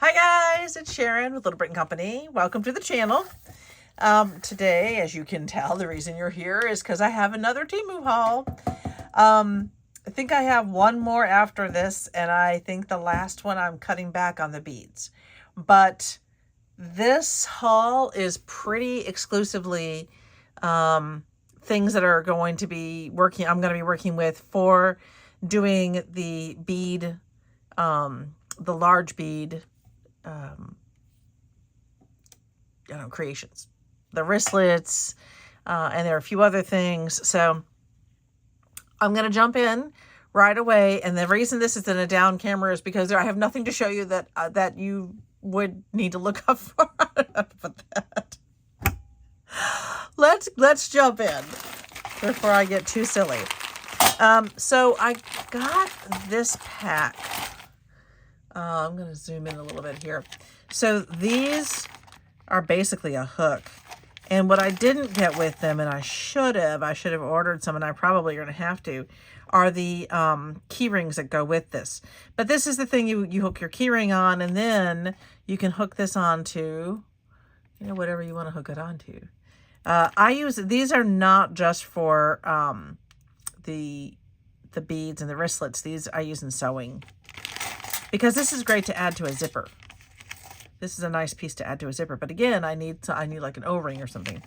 Hi guys, it's Sharon with Little Britain Company. Welcome to the channel. Today, as you can tell, the reason you're here is because I have another Temu haul. I think I have one more after this, and I think the last one I'm cutting back on the beads. But this haul is pretty exclusively things that are going to be I'm going to be working with for doing the bead, the large bead creations, the wristlets, and there are a few other things. So I'm going to jump in right away. And the reason this is in a down camera is because I have nothing to show you that that you would need to look up for. But that. Let's jump in before I get too silly. So I got this pack. I'm going to zoom in a little bit here. So these are basically a hook. And what I didn't get with them, and I should have ordered some, and I probably are going to have to, are the key rings that go with this. But this is the thing you hook your key ring on, and then you can hook this onto, whatever you want to hook it onto. These are not just for the beads and the wristlets. These I use in sewing, because this is great to add to a zipper. This is a nice piece to add to a zipper. But again, I need like an O-ring or something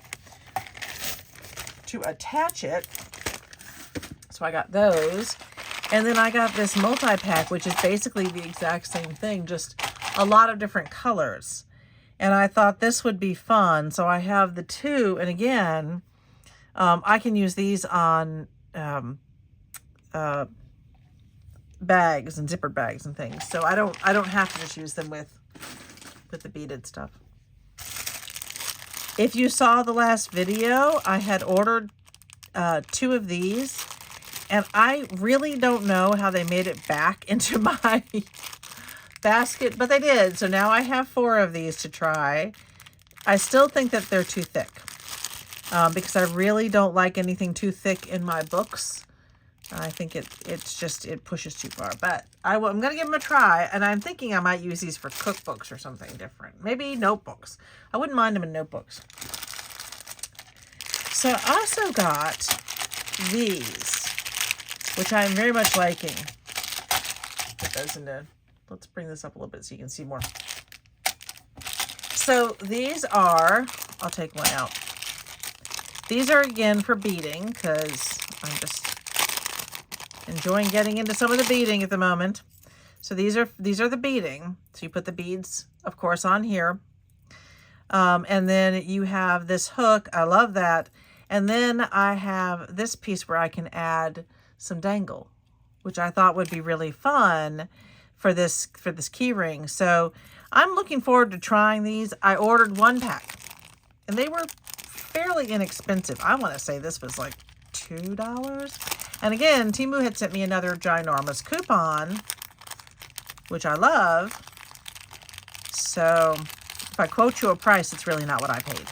to attach it. So I got those. And then I got this multi-pack, which is basically the exact same thing, just a lot of different colors. And I thought this would be fun. So I have the two. And again, I can use these on bags and zippered bags and things. So I don't have to just use them with the beaded stuff. If you saw the last video, I had ordered 2 of these, and I really don't know how they made it back into my basket, but they did. So now I have 4 of these to try. I still think that they're too thick because I really don't like anything too thick in my books. I think it pushes too far, but I'm going to give them a try, and I'm thinking I might use these for cookbooks or something different. Maybe notebooks. I wouldn't mind them in notebooks. So I also got these, which I'm very much liking. Put those into, let's bring this up a little bit so you can see more. So these are, I'll take one out. These are again for beading, because I'm just enjoying getting into some of the beading at the moment. So these are the beading. So you put the beads, of course, on here. And then you have this hook. I love that. And then I have this piece where I can add some dangle, which I thought would be really fun for this key ring. So I'm looking forward to trying these. I ordered 1 pack, and they were fairly inexpensive. I want to say this was like $2. And again, Temu had sent me another ginormous coupon, which I love. So if I quote you a price, it's really not what I paid.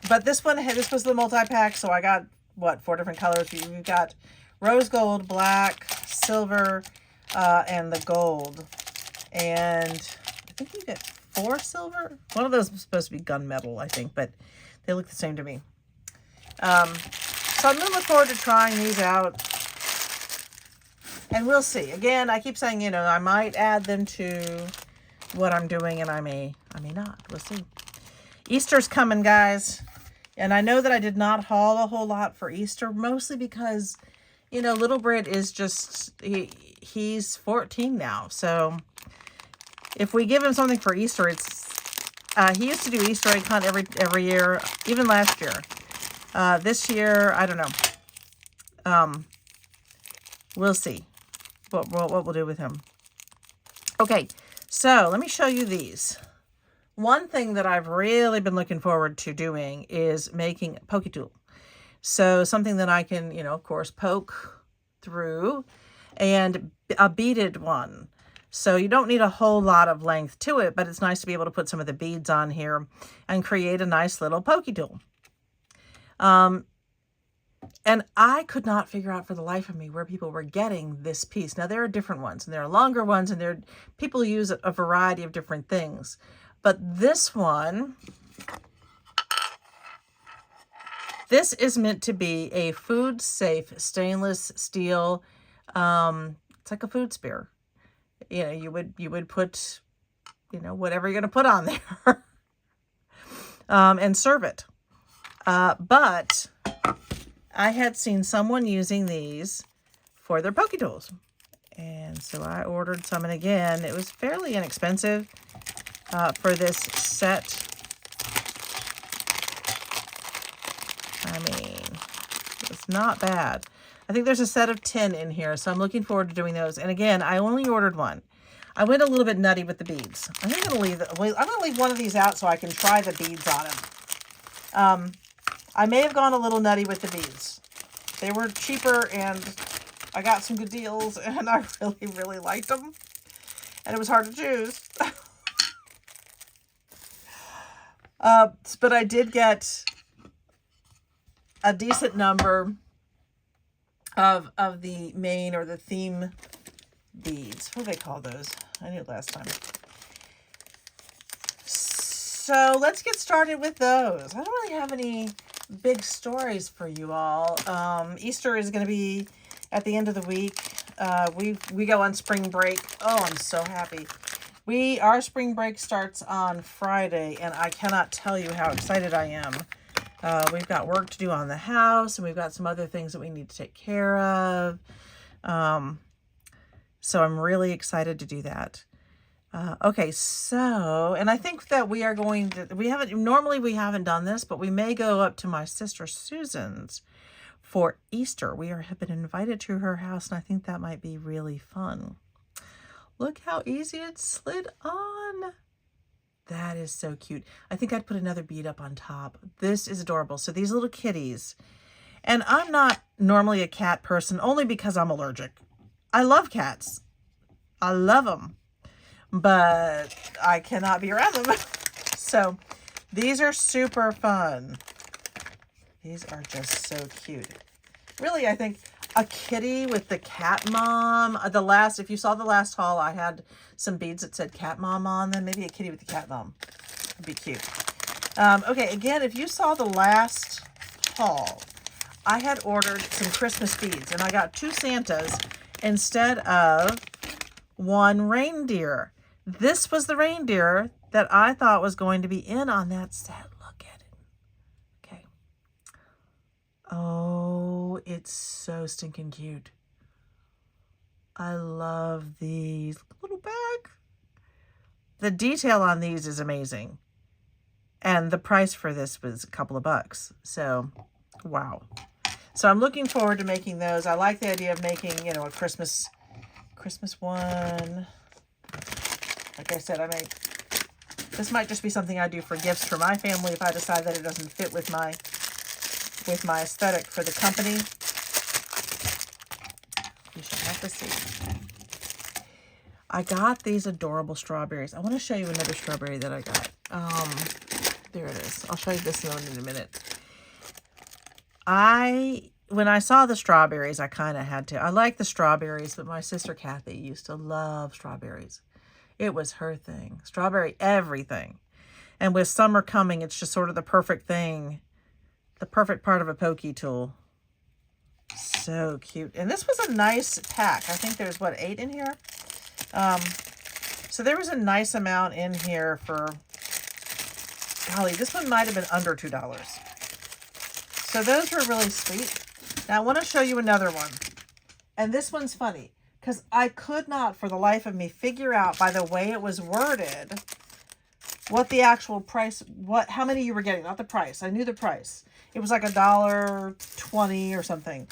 But this was the multi-pack, so I got, 4 different colors. We've got rose gold, black, silver, and the gold. And I think you get 4 silver. One of those is supposed to be gunmetal, I think, but they look the same to me. So I'm going to look forward to trying these out, and we'll see. Again, I keep saying, I might add them to what I'm doing, and I may not. We'll see. Easter's coming, guys, and I know that I did not haul a whole lot for Easter, mostly because, little Brit is just, he's 14 now, so if we give him something for Easter, he used to do Easter egg hunt every year, even last year. This year, I don't know. We'll see what we'll do with him. Okay, so let me show you these. One thing that I've really been looking forward to doing is making a pokey tool. So something that I can, of course, poke through, and a beaded one. So you don't need a whole lot of length to it, but it's nice to be able to put some of the beads on here and create a nice little pokey tool. And I could not figure out for the life of me where people were getting this piece. Now, there are different ones, and there are longer ones, and people use a variety of different things. But this one, this is meant to be a food-safe stainless steel. It's like a food spear. You know, you would put, you know, whatever you're going to put on there, and serve it. But I had seen someone using these for their pokey tools. And so I ordered some, and again, it was fairly inexpensive for this set. I mean, it's not bad. I think there's a set of 10 in here, so I'm looking forward to doing those. And again, I only ordered one. I went a little bit nutty with the beads. I'm going to leave one of these out so I can try the beads on them. I may have gone a little nutty with the beads. They were cheaper, and I got some good deals, and I really, really liked them. And it was hard to choose. But I did get a decent number of the main or the theme beads. What do they call those? I knew it last time. So let's get started with those. I don't really have any big stories for you all. Easter is going to be at the end of the week. We go on spring break. Oh, I'm so happy. Our spring break starts on Friday, and I cannot tell you how excited I am. We've got work to do on the house, and we've got some other things that we need to take care of. So I'm really excited to do that. Okay, so, and I think that we are going to, normally we haven't done this, but we may go up to my sister Susan's for Easter. Have been invited to her house, and I think that might be really fun. Look how easy it slid on. That is so cute. I think I'd put another bead up on top. This is adorable. So these little kitties, and I'm not normally a cat person, only because I'm allergic. I love cats. I love them, but I cannot be around them. So these are super fun. These are just so cute. Really, I think a kitty with the cat mom. If you saw the last haul, I had some beads that said cat mom on them. Maybe a kitty with the cat mom would be cute. Okay, again, if you saw the last haul, I had ordered some Christmas beads, and I got 2 Santas instead of 1 reindeer. This was the reindeer that I thought was going to be in on that set. Look at it. Okay. Oh, it's so stinking cute. I love these. Little bag. The detail on these is amazing. And the price for this was a couple of bucks. So, wow. So I'm looking forward to making those. I like the idea of making, you know, a Christmas one. Like I said, this might just be something I do for gifts for my family if I decide that it doesn't fit with my aesthetic for the company. You should have to see. I got these adorable strawberries. I want to show you another strawberry that I got. There it is. I'll show you this one in a minute. When I saw the strawberries, I kind of had to. I like the strawberries, but my sister Kathy used to love strawberries. It was her thing. Strawberry everything. And with summer coming, it's just sort of the perfect thing. The perfect part of a pokey tool. So cute. And this was a nice pack. I think there's, 8 in here? So there was a nice amount in here for, golly, this one might have been under $2. So those were really sweet. Now I want to show you another one. And this one's funny because I could not for the life of me figure out by the way it was worded what the actual price, how many you were getting, not the price. I knew the price. It was like $1.20 or something.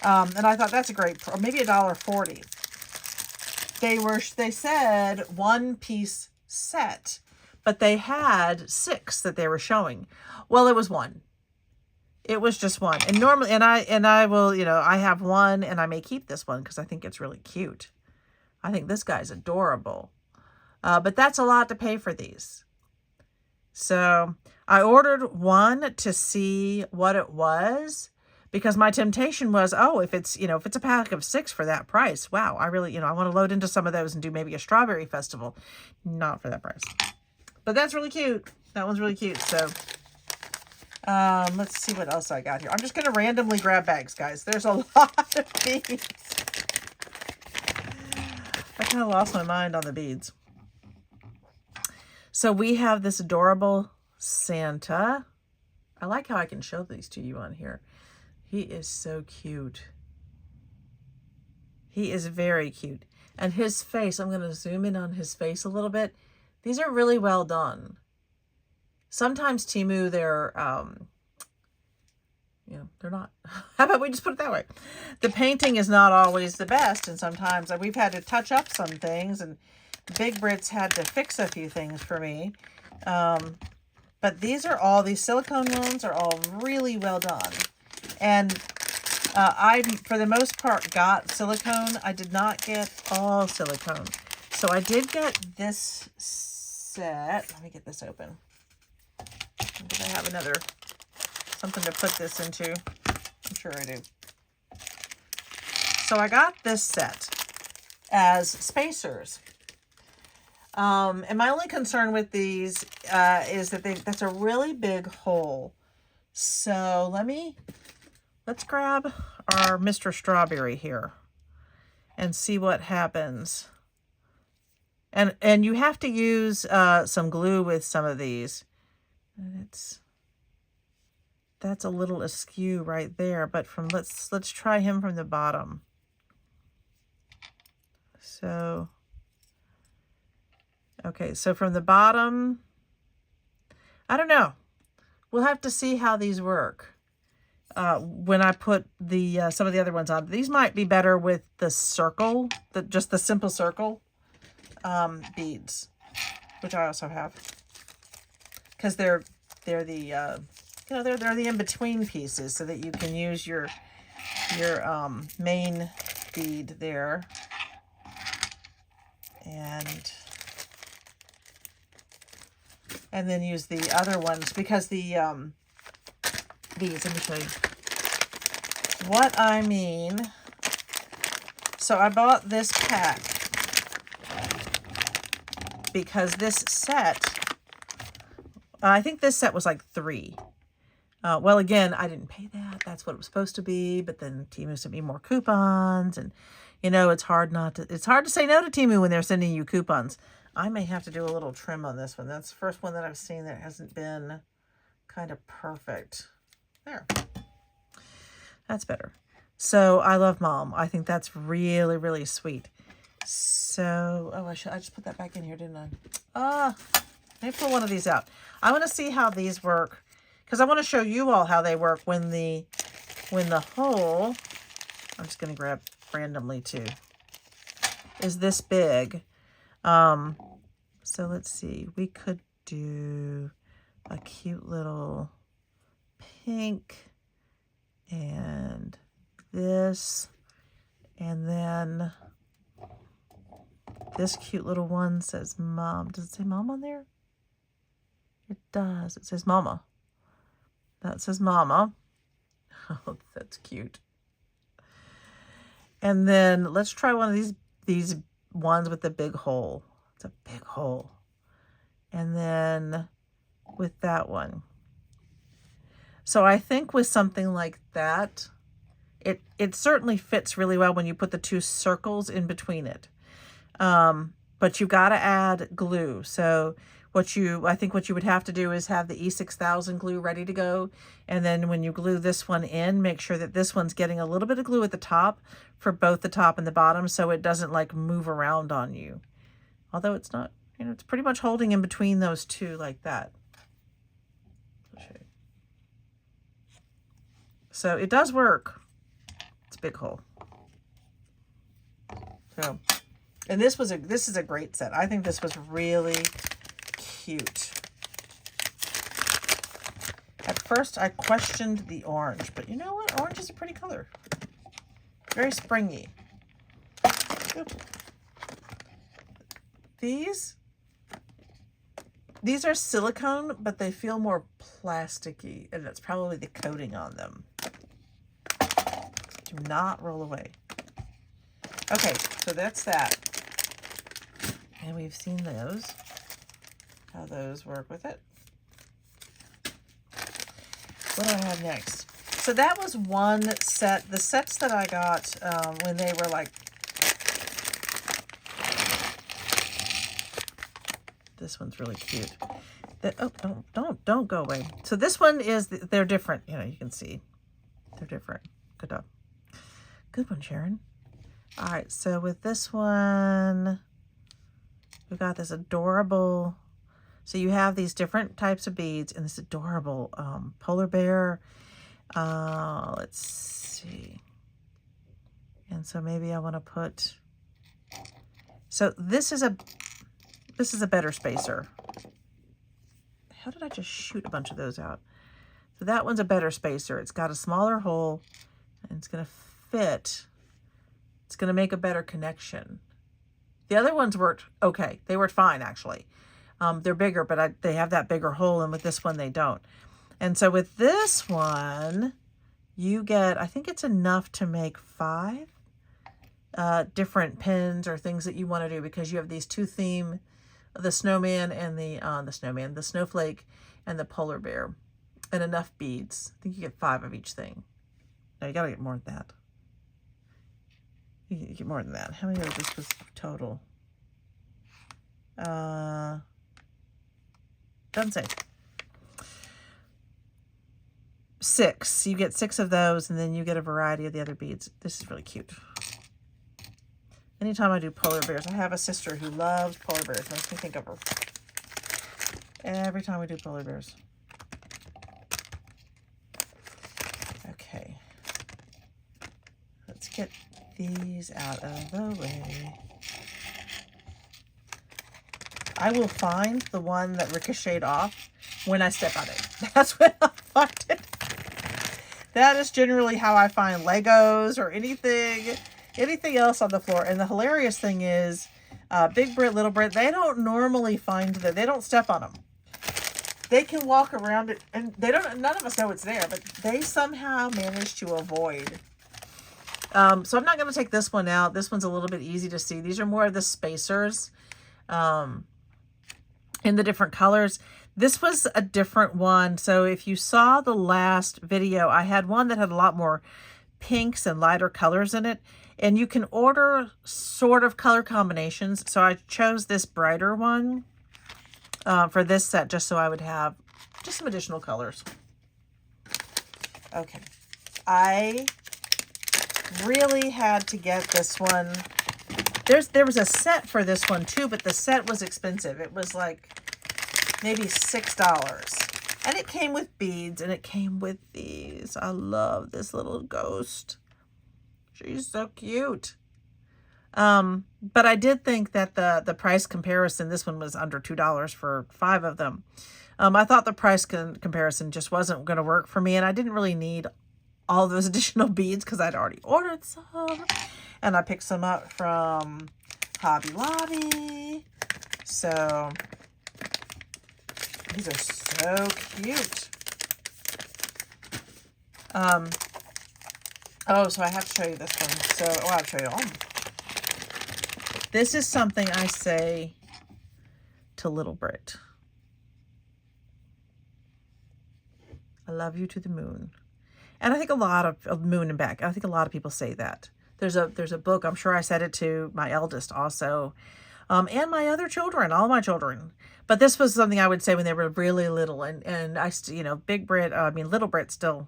And I thought that's a great, or maybe $1.40. They said 1-piece set, but they had 6 that they were showing. Well, it was 1. It was just 1. And normally, and I will, I have 1 and I may keep this one because I think it's really cute. I think this guy's adorable. But that's a lot to pay for these. So I ordered 1 to see what it was because my temptation was, oh, if it's, if it's a pack of 6 for that price, wow, I really, I want to load into some of those and do maybe a strawberry festival. Not for that price. But that's really cute. That one's really cute. So, let's see what else I got here. I'm just going to randomly grab bags, guys. There's a lot of beads. I kind of lost my mind on the beads. So we have this adorable Santa. I like how I can show these to you on here. He is so cute. He is very cute. And his face, I'm going to zoom in on his face a little bit. These are really well done. Sometimes Temu, they're not. How about we just put it that way? The painting is not always the best, and sometimes we've had to touch up some things, and Big Brits had to fix a few things for me. But these silicone ones are all really well done. And I, for the most part, got silicone. I did not get all silicone. So I did get this set. Let me get this open. Did I have something to put this into? I'm sure I do. So I got this set as spacers. And my only concern with these is that that's a really big hole. So let's grab our Mr. Strawberry here and see what happens. And you have to use some glue with some of these. And that's a little askew right there, but let's try him from the bottom. So okay, so from the bottom, I don't know. We'll have to see how these work when I put some of the other ones on. These might be better with the circle, just the simple circle beads, which I also have, because they're the they're the in-between pieces, so that you can use your main bead there, and then use the other ones, because these, let me show you what I mean. So I bought this pack because this set, I think this set was like 3. Well, again, I didn't pay that. That's what it was supposed to be. But then Temu sent me more coupons, and it's hard to say no to Temu when they're sending you coupons. I may have to do a little trim on this one. That's the first one that I've seen that hasn't been kind of perfect. There. That's better. So I love Mom. I think that's really, really sweet. So, I just put that back in here, didn't I? Let me pull one of these out. I want to see how these work, because I want to show you all how they work when the hole, I'm just going to grab randomly too, is this big. So let's see, we could do a cute little pink and this, and then this cute little one says Mom. Does it say Mom on there? It does. It says Mama. That says Mama. Oh, that's cute. And then let's try one of these ones with the big hole. It's a big hole. And then with that one. So I think with something like that, it certainly fits really well when you put the 2 circles in between it. But you've got to add glue. So I think what you would have to do is have the E6000 glue ready to go. And then when you glue this one in, make sure that this one's getting a little bit of glue at the top for both the top and the bottom, so it doesn't like move around on you. Although it's not, it's pretty much holding in between those 2 like that. So it does work. It's a big hole. So, and this is a great set. I think this was really cute. At first I questioned the orange, but you know what? Orange is a pretty color. Very springy. These are silicone, but they feel more plasticky, and that's probably the coating on them. not roll away. Okay, so that's that. And we've seen those, how those work with it. What do I have next? So that was one set. The sets that I got when they were like, this one's really cute. Oh, don't go away. So this one is, they're different. You know, you can see they're different. Good job. Good one, Sharon. All right, so with this one, we got this adorable, so you have these different types of beads and this adorable polar bear. Let's see. And so maybe I want to put, so this is a better spacer. How did I just shoot a bunch of those out? So that one's a better spacer. It's got a smaller hole and it's going to fit. It's going to make a better connection. The other ones worked okay. They worked fine, actually. They're bigger, but they have that bigger hole, and with this one, they don't. And so with this one, you get, I think it's enough to make 5 different pins or things that you want to do, because you have these two themes, the snowman and the snowflake and the polar bear, and enough beads. I think you get 5 of each thing. No, you got to get more than that. You get more than that. How many of this was total? Doesn't say. 6. You get 6 of those, and then you get a variety of the other beads. This is really cute. Anytime I do polar bears, I have a sister who loves polar bears. Makes me think of her. Every time we do polar bears. Okay. Let's get these out of the way. I will find the one that ricocheted off when I step on it. That's when I find it. That is generally how I find Legos or anything else on the floor. And the hilarious thing is, Big Brit, Little Brit, they don't normally find that. They don't step on them. They can walk around it, and they don't. None of us know it's there, but they somehow manage to avoid. So I'm not going to take this one out. This one's a little bit easy to see. These are more of the spacers in the different colors. This was a different one. So if you saw the last video, I had one that had a lot more pinks and lighter colors in it. And you can order sort of color combinations. So I chose this brighter one for this set, just so I would have just some additional colors. Okay. I really had to get this one. There was a set for this one too, but the set was expensive. It was like maybe $6. And it came with beads, and it came with these. I love this little ghost. She's so cute. But I did think that the price comparison, this one was under $2 for 5 of them. I thought the price comparison just wasn't going to work for me, and I didn't really need all those additional beads because I'd already ordered some. And I picked some up from Hobby Lobby. So these are so cute. Oh, so I have to show you this one. So, oh, I'll show you all. This is something I say to Little Brit. I love you to the moon. And I think a lot of moon and back. I think a lot of people say that. There's a book. I'm sure I said it to my eldest also. And my other children, all my children. But this was something I would say when they were really little. And I, you know, Little Brit still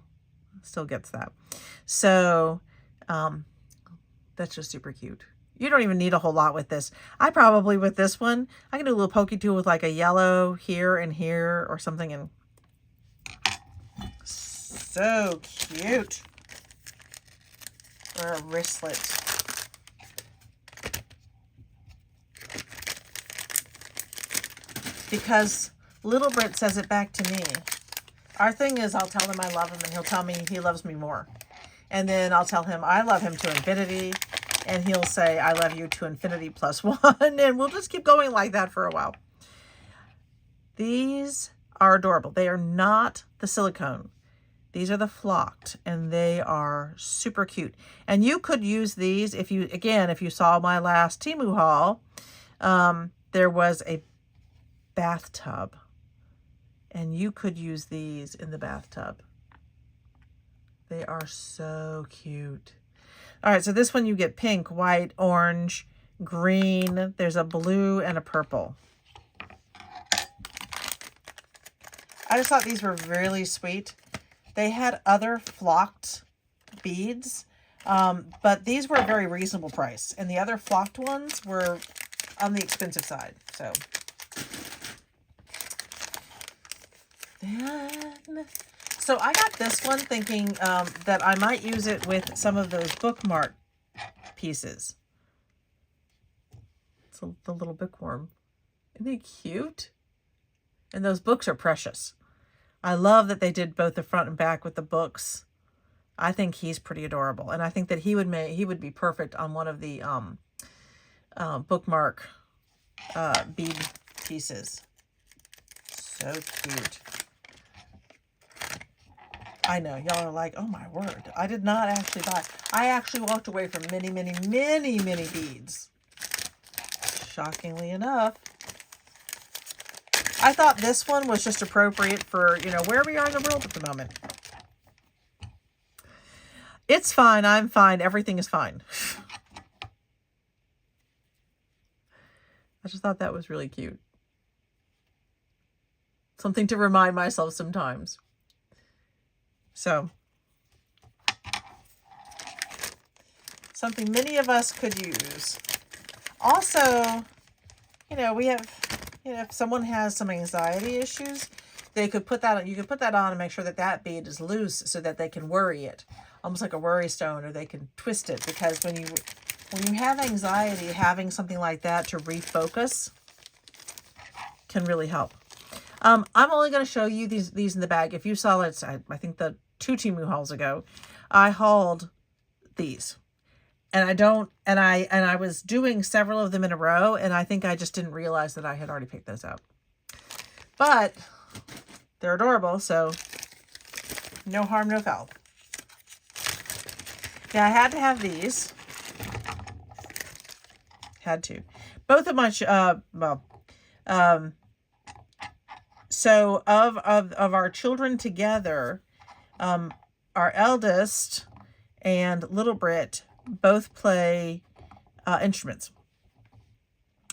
gets that. So, that's just super cute. You don't even need a whole lot with this. I probably, with this one, I can do a little pokey tool with like a yellow here and here or something. And so cute. Or a wristlet. Because Little Brit says it back to me. Our thing is, I'll tell him I love him, and he'll tell me he loves me more. And then I'll tell him I love him to infinity, and he'll say I love you to infinity plus 1, and we'll just keep going like that for a while. These are adorable. They are not the silicone. These are the flocked, and they are super cute. And you could use these if you, again, if you saw my last Temu haul, there was a bathtub, and you could use these in the bathtub. They are so cute. All right, so this one you get pink, white, orange, green. There's a blue and a purple. I just thought these were really sweet. They had other flocked beads, but these were a very reasonable price. And the other flocked ones were on the expensive side. So then, so I got this one thinking that I might use it with some of those bookmark pieces. It's the little bookworm. Isn't he cute? And those books are precious. I love that they did both the front and back with the books. I think he's pretty adorable, and I think that he would be perfect on one of the bookmark bead pieces. So cute. I know y'all are like, oh my word! I did not actually buy. I actually walked away from many, many, many, many beads. Shockingly enough. I thought this one was just appropriate for, you know, where we are in the world at the moment. It's fine. I'm fine. Everything is fine. I just thought that was really cute. Something to remind myself sometimes. So, something many of us could use. Also, you know, we have... You know, if someone has some anxiety issues, they could put that on. You could put that on and make sure that that bead is loose so that they can worry it, almost like a worry stone, or they can twist it. Because when you have anxiety, having something like that to refocus can really help. I'm only going to show you these in the bag. If you saw it, I think the 2 Temu hauls ago, I hauled these. And I was doing several of them in a row, and I think I just didn't realize that I had already picked those up. But they're adorable, so no harm, no foul. Now, I had to have these. Had to. Both of my, so of our children together, our eldest and little Brit both play instruments.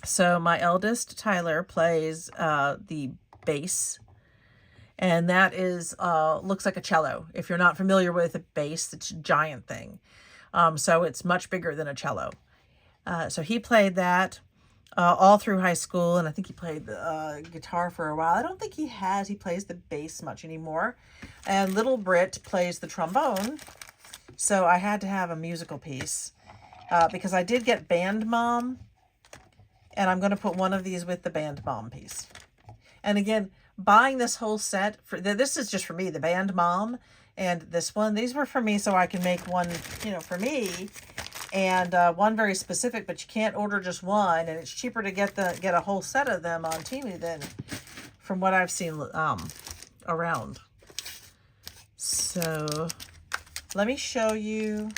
So my eldest, Tyler, plays the bass, and that is looks like a cello. If you're not familiar with a bass, it's a giant thing. So it's much bigger than a cello. So he played that all through high school, and I think he played the guitar for a while. I don't think he plays the bass much anymore. And little Brit plays the trombone. So I had to have a musical piece because I did get Band Mom, and I'm going to put one of these with the Band Mom piece. And again, buying this whole set, this is just for me, the Band Mom and this one. These were for me so I can make one, you know, for me, and one very specific, but you can't order just one, and it's cheaper to get a whole set of them on Temu than from what I've seen around. So let me show you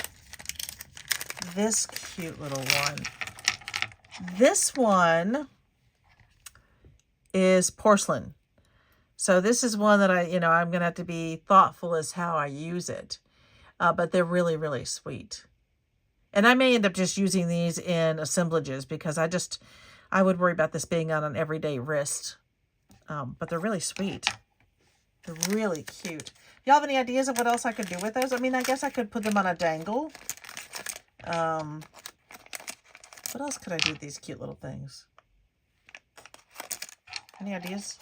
this cute little one. This one is porcelain. So this is one that I'm going to have to be thoughtful as how I use it. But they're really, really sweet. And I may end up just using these in assemblages because I would worry about this being on an everyday wrist. But they're really sweet. They're really cute. Y'all have any ideas of what else I could do with those? I mean, I guess I could put them on a dangle. What else could I do with these cute little things? Any ideas?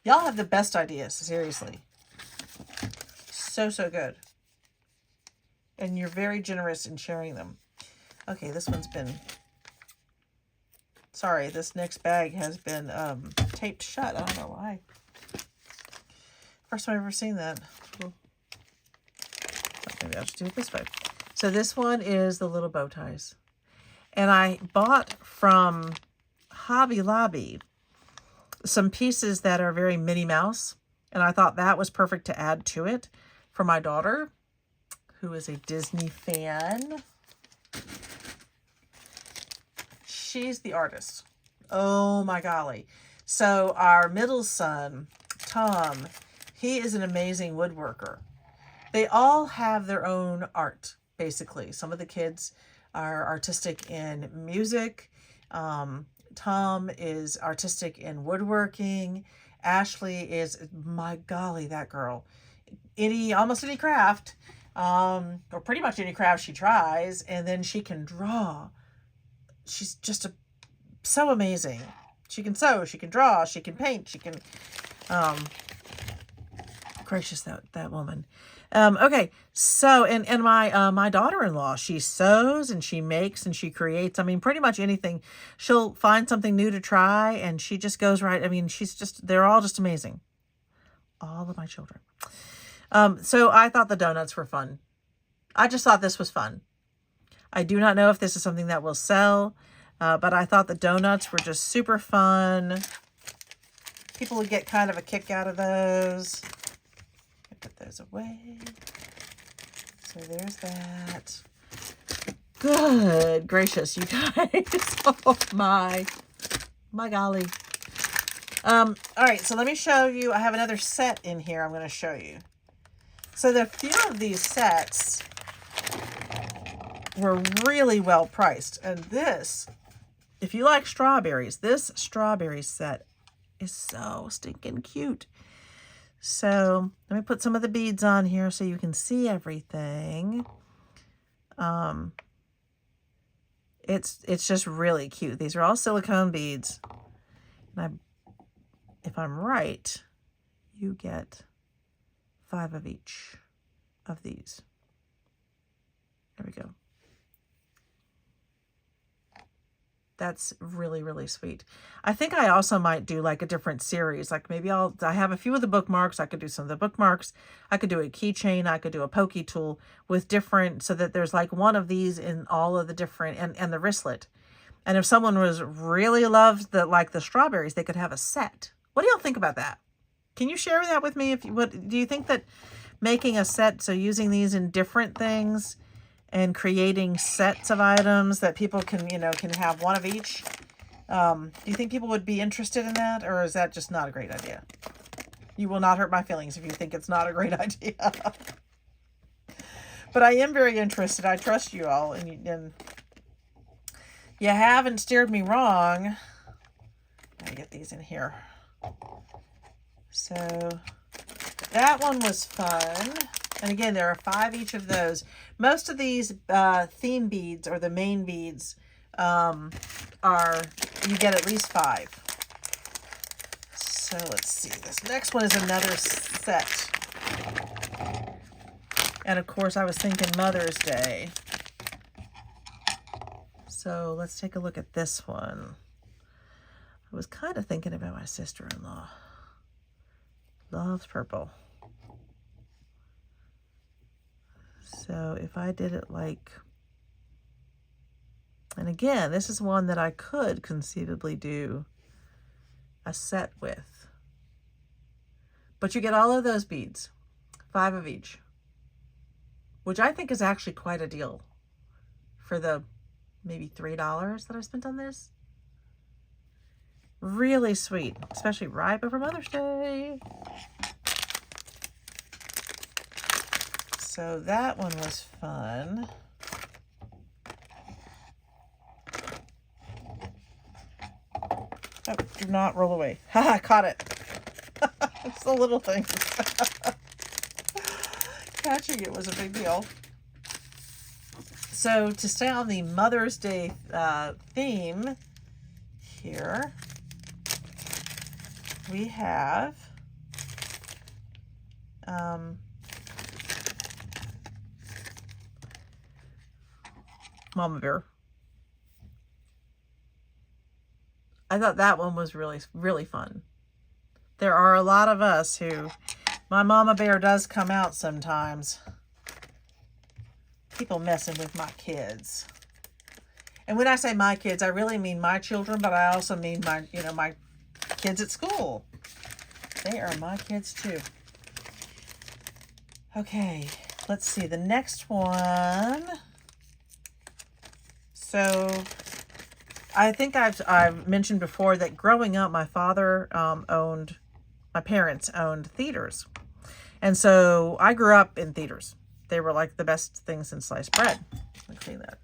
Y'all have the best ideas, seriously. So, so good. And you're very generous in sharing them. Okay, this one's been... Sorry, this next bag has been taped shut. I don't know why. First time I've ever seen that. Cool. Maybe I'll just do it this way. So this one is the little bow ties. And I bought from Hobby Lobby some pieces that are very Minnie Mouse. And I thought that was perfect to add to it for my daughter, who is a Disney fan. She's the artist. Oh my golly. So our middle son, Tom, he is an amazing woodworker. They all have their own art, basically. Some of the kids are artistic in music. Tom is artistic in woodworking. Ashley is, my golly, that girl. Almost any craft, or pretty much any craft she tries, and then she can draw. She's just so amazing. She can sew, she can draw, she can paint, she can, gracious, that woman. Okay, so, and my daughter-in-law, she sews and she makes and she creates. I mean, pretty much anything. She'll find something new to try and she just goes right. I mean, they're all just amazing. All of my children. So I thought the donuts were fun. I just thought this was fun. I do not know if this is something that will sell, but I thought the donuts were just super fun. People would get kind of a kick out of those. Put those away. So there's that. Good gracious, you guys. Oh my golly. All right, so let me show you. I have another set in here I'm going to show you. So the few of these sets were really well priced. And this, if you like strawberries, this strawberry set is so stinking cute. So let me put some of the beads on here so you can see everything. It's just really cute. These are all silicone beads. And if I'm right, you get 5 of each of these. There we go. That's really, really sweet. I think I also might do like a different series. Like maybe I have a few of the bookmarks. I could do some of the bookmarks. I could do a keychain. I could do a pokey tool with different, so that there's like one of these in all of the different, and the wristlet. And if someone was really loved the strawberries, they could have a set. What do y'all think about that? Can you share that with me? What do you think that making a set, so using these in different things and creating sets of items that people can have one of each. Do you think people would be interested in that, or is that just not a great idea? You will not hurt my feelings if you think it's not a great idea. But I am very interested. I trust you all, and you haven't steered me wrong. Let me get these in here. So that one was fun. And again, there are 5 each of those. Most of these theme beads, or the main beads, you get at least 5. So let's see. This next one is another set. And of course, I was thinking Mother's Day. So let's take a look at this one. I was kind of thinking about my sister-in-law. Loves purple. So if I did it like, and again, this is one that I could conceivably do a set with. But you get all of those beads, 5 of each, which I think is actually quite a deal for the maybe $3 that I spent on this. Really sweet, especially right before Mother's Day. So that one was fun. Oh, do not roll away. Ha, I caught it. It's the little things. Catching it was a big deal. So to stay on the Mother's Day theme here, we have Mama Bear. I thought that one was really, really fun. There are a lot of us who, my Mama Bear does come out sometimes. People messing with my kids. And when I say my kids, I really mean my children, but I also mean my kids at school. They are my kids too. Okay, let's see. The next one. So I think I've mentioned before that growing up, my parents owned theaters. And so I grew up in theaters. They were like the best thing since sliced bread. Let me clean that.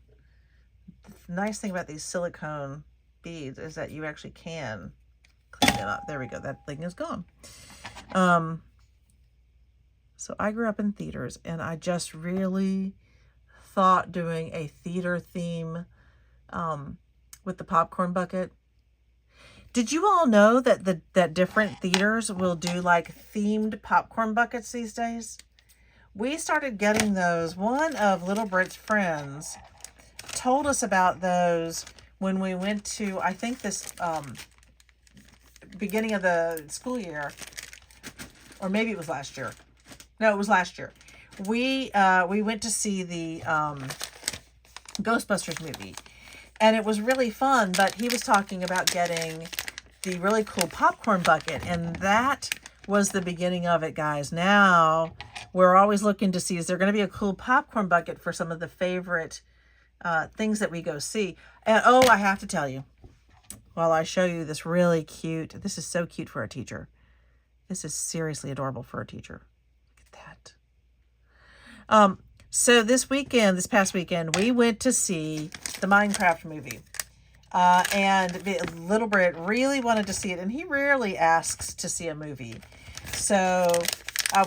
The nice thing about these silicone beads is that you actually can clean it up. There we go. That thing is gone. So I grew up in theaters, and I just really thought doing a theater theme with the popcorn bucket. Did you all know that that different theaters will do like themed popcorn buckets these days? We started getting those. One of Little Brit's friends told us about those when we went to, I think this beginning of the school year, or maybe it was last year. No, it was last year. We went to see the Ghostbusters movie, and it was really fun. But he was talking about getting the really cool popcorn bucket, and that was the beginning of it, guys. Now we're always looking to see, is there going to be a cool popcorn bucket for some of the favorite things that we go see? And oh, I have to tell you, while I show you this really cute, this is so cute for a teacher. This is seriously adorable for a teacher. Look at that. So this past weekend, we went to see the Minecraft movie. And Little Brit really wanted to see it, and he rarely asks to see a movie. So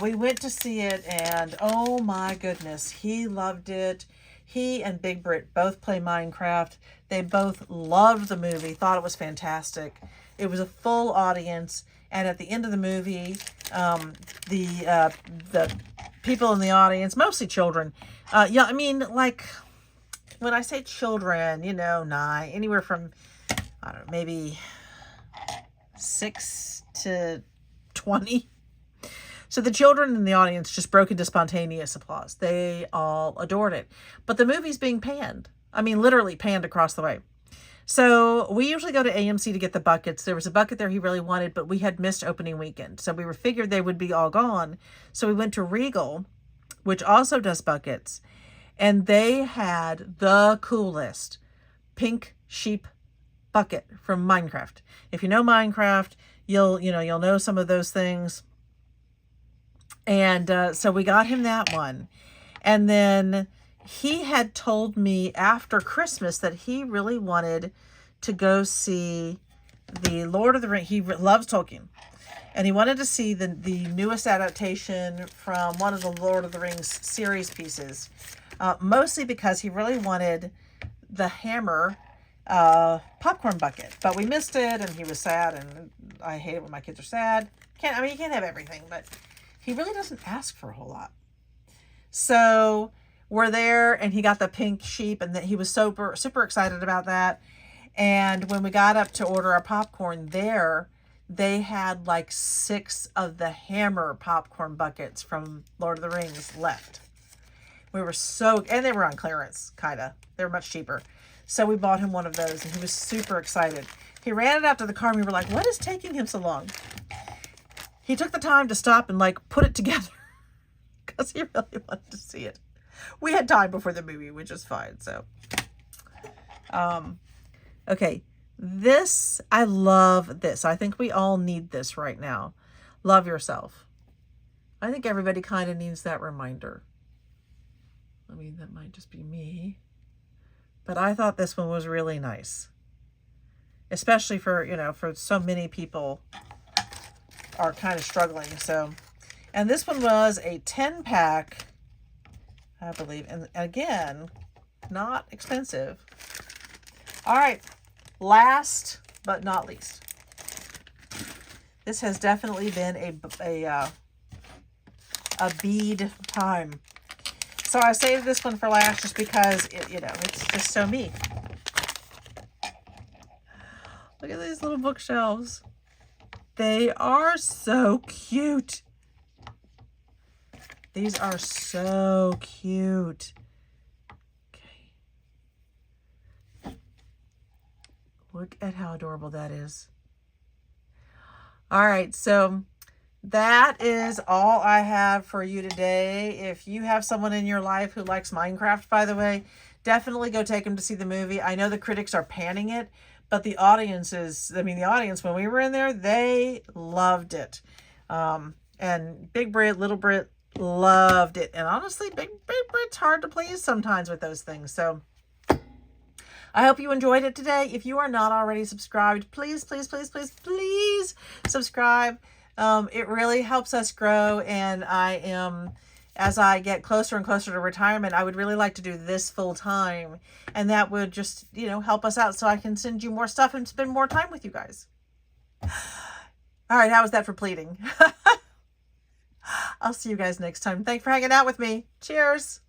we went to see it, and oh my goodness, he loved it. He and Big Brit both play Minecraft. They both loved the movie, thought it was fantastic. It was a full audience, and at the end of the movie, the people in the audience, mostly children, yeah, I mean, like, when I say children, you know, anywhere from, I don't know, maybe 6 to 20. So the children in the audience just broke into spontaneous applause. They all adored it. But the movie's being panned. I mean, literally panned across the way. So we usually go to AMC to get the buckets. There was a bucket there he really wanted, but we had missed opening weekend. So we figured they would be all gone. So we went to Regal, which also does buckets. And they had the coolest pink sheep bucket from Minecraft. If you know Minecraft, you'll know some of those things. And so we got him that one. And then he had told me after Christmas that he really wanted to go see the Lord of the Rings. He loves Tolkien. And he wanted to see the newest adaptation from one of the Lord of the Rings series pieces. Mostly because he really wanted the Hammer popcorn bucket. But we missed it, and he was sad, and I hate it when my kids are sad. You can't have everything, but he really doesn't ask for a whole lot. So we're there, and he got the pink sheep, and he was super, super excited about that. And when we got up to order our popcorn there, they had like 6 of the Hammer popcorn buckets from Lord of the Rings left. We were and they were on clearance, kind of. They were much cheaper. So we bought him one of those, and he was super excited. He ran it out to the car, and we were like, what is taking him so long? He took the time to stop and like put it together because he really wanted to see it. We had time before the movie, which is fine. So, okay. I love this. I think we all need this right now. Love yourself. I think everybody kind of needs that reminder. I mean, that might just be me. But I thought this one was really nice. Especially for so many people are kind of struggling. So, and this one was a 10-pack, I believe. And again, not expensive. All right. Last but not least. This has definitely been a bead time. So I saved this one for last just because it's just so me. Look at these little bookshelves. They are so cute. These are so cute. Okay. Look at how adorable that is. All right, so that is all I have for you today. If you have someone in your life who likes Minecraft, by the way, definitely go take them to see the movie. I know the critics are panning it, but the audience is, I mean, the audience, when we were in there, they loved it. And Big Brit, Little Brit loved it. And honestly, Big Brit's hard to please sometimes with those things. So I hope you enjoyed it today. If you are not already subscribed, please, please, please, please, please subscribe. It really helps us grow, and as I get closer and closer to retirement, I would really like to do this full time, and that would just, help us out so I can send you more stuff and spend more time with you guys. All right, how was that for pleading? I'll see you guys next time. Thanks for hanging out with me. Cheers.